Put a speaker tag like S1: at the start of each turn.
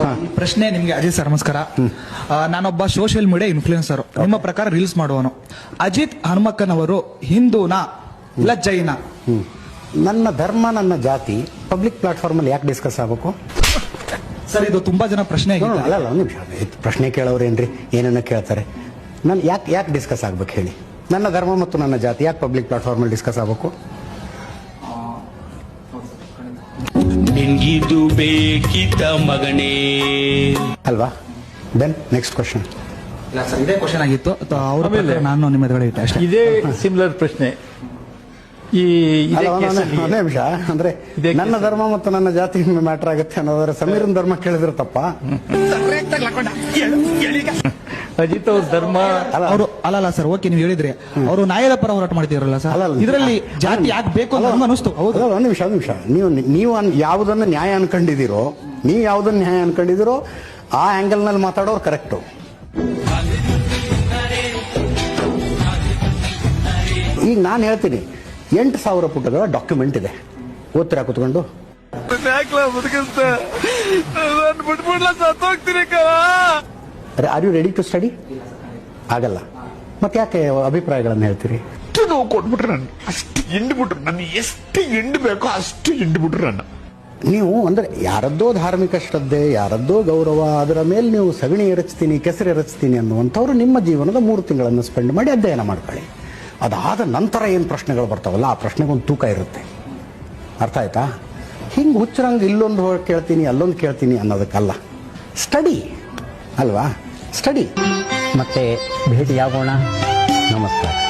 S1: ಈ ಪ್ರಶ್ನೆ ನಿಮ್ಗೆ ಅಜಿತ್ ಸರ್ ನಮಸ್ಕಾರ. ನಾನೊಬ್ಬ ಸೋಷಿಯಲ್ ಮೀಡಿಯಾ ಇನ್ಫ್ಲೂಯೆನ್ಸರ್. ನಿಮ್ಮ ಪ್ರಕಾರ ರೀಲ್ಸ್ ಮಾಡುವನು ಅಜಿತ್ ಹನುಮಕ್ಕನವರು ಹಿಂದೂನಾ ಇಲ್ಲ ಜೈನ?
S2: ನನ್ನ ಧರ್ಮ ನನ್ನ ಜಾತಿ ಪಬ್ಲಿಕ್ ಪ್ಲಾಟ್ಫಾರ್ಮ್ ಅಲ್ಲಿ ಯಾಕೆ ಡಿಸ್ಕಸ್ ಆಗಬೇಕು
S1: ಸರ್? ಇದು ತುಂಬಾ ಜನ ಪ್ರಶ್ನೆ ಆಗಿದೆ.
S2: ಅಲ್ಲ ಒಂದು ನಿಮಿಷ, ಪ್ರಶ್ನೆ ಕೇಳೋರೇನ್ರಿ ಏನೇನೋ ಕೇಳ್ತಾರೆ. ನಾನು ಯಾಕೆ ಡಿಸ್ಕಸ್ ಆಗ್ಬೇಕು ಹೇಳಿ? ನನ್ನ ಧರ್ಮ ಮತ್ತು ನನ್ನ ಜಾತಿ ಯಾಕೆ ಪಬ್ಲಿಕ್ ಪ್ಲಾಟ್ಫಾರ್ಮ್ ಅಲ್ಲಿ ಡಿಸ್ಕಸ್ ಆಗಬೇಕು?
S3: ನಿನ್ಗಿದು ಬೇಕಿತ ಮಗನೇ
S2: ಅಲ್ವಾ? Then next question.
S1: ಇಲ್ಲ ಸರ್, ಇದೇ ಕ್ವಶನ್ ಆಗಿತ್ತು. ಅವ್ರ ಮೇಲೆ ನಾನು ನಿಮ್ಮ ಎದುರುಗಡೆ ಇಟ್ಟೆ ಅಷ್ಟೇ.
S4: ಇದೇ ಸಿಮಿಲರ್ ಪ್ರಶ್ನೆ.
S2: ಒಂದೇ ನಿಮಿಷ, ಅಂದ್ರೆ ನನ್ನ ಧರ್ಮ ಮತ್ತು ನನ್ನ ಜಾತಿ ಮ್ಯಾಟರ್ ಆಗುತ್ತೆ ಅನ್ನೋದ್ರೆ ಸಮೀರನ್ ಧರ್ಮ ಕೇಳಿದ್ರೆ ತಪ್ಪ?
S4: ಅಜಿತ್ ಅವ್ರ ಧರ್ಮ
S1: ಅವರು ಅಲ್ಲ ಸರ್. ಓಕೆ, ನೀವು ಹೇಳಿದ್ರಿ ಅವರು ನ್ಯಾಯದ ಪರ ಹೋರಾಟ ಮಾಡ್ತಿದ್ರಲ್ಲ ಸರ್, ಇದರಲ್ಲಿ ಜಾತಿ ಯಾಕೆ ಬೇಕು ಅಂತ ನಮ್ಗೆ ಅನಿಸ್ತು. ಹೌದು,
S2: ಒಂದು ನಿಮಿಷ, ನೀವು ಯಾವುದನ್ನ ನ್ಯಾಯ ಅನ್ಕೊಂಡಿದ್ದೀರೋ, ನೀವು ಯಾವುದನ್ನ ನ್ಯಾಯ ಅನ್ಕೊಂಡಿದ್ದೀರೋ ಆ ಆಂಗಲ್ ನಲ್ಲಿ ಮಾತಾಡೋರು ಕರೆಕ್ಟು. ಈಗ ನಾನು ಹೇಳ್ತೀನಿ, 8,000 ಪುಟಗಳ ಡಾಕ್ಯುಮೆಂಟ್ ಇದೆ, ಓದ್ತೀರಾ ಕುತ್ಕೊಂಡು? Are you ready to study? ಆಗಲ್ಲ. ಮತ್ತೆ ಯಾಕೆ ಅಭಿಪ್ರಾಯಗಳನ್ನು ಹೇಳ್ತೀರಿ?
S5: ನೋವು ಕೊಟ್ಬಿಟ್ರೆ ನಾನು ಅಷ್ಟು ಹಿಂಡ್ಬಿಟ್ರು, ನನಗೆ ಎಷ್ಟು ಹಿಂಡ್ಬೇಕೋ ಅಷ್ಟು ಹಿಂಡ್ಬಿಟ್ರು ನನ್ನ.
S2: ನೀವು ಅಂದ್ರೆ ಯಾರದ್ದೋ ಧಾರ್ಮಿಕ ಶ್ರದ್ಧೆ, ಯಾರದ್ದೋ ಗೌರವ, ಅದರ ಮೇಲೆ ನೀವು ಸಗಣಿ ಎರಚ್ತೀನಿ, ಕೆಸರು ಎರಚ್ತೀನಿ ಅನ್ನುವಂಥವ್ರು ನಿಮ್ಮ ಜೀವನದ 3 ತಿಂಗಳನ್ನು ಸ್ಪೆಂಡ್ ಮಾಡಿ ಅಧ್ಯಯನ ಮಾಡ್ಕೊಳ್ಳಿ. ಅದಾದ ನಂತರ ಏನು ಪ್ರಶ್ನೆಗಳು ಬರ್ತಾವಲ್ಲ, ಆ ಪ್ರಶ್ನೆಗೊಂದು ತೂಕ ಇರುತ್ತೆ. ಅರ್ಥ ಆಯ್ತಾ? ಹಿಂಗೆ ಹುಚ್ಚರಂಗೆ ಇಲ್ಲೊಂದು ಕೇಳ್ತೀನಿ ಅಲ್ಲೊಂದು ಕೇಳ್ತೀನಿ ಅನ್ನೋದಕ್ಕಲ್ಲ. ಸ್ಟಡಿ ಅಲ್ವಾ? ಸ್ಟಡಿ.
S6: ಮತ್ತೆ ಭೇಟಿಯಾಗೋಣ. ನಮಸ್ಕಾರ.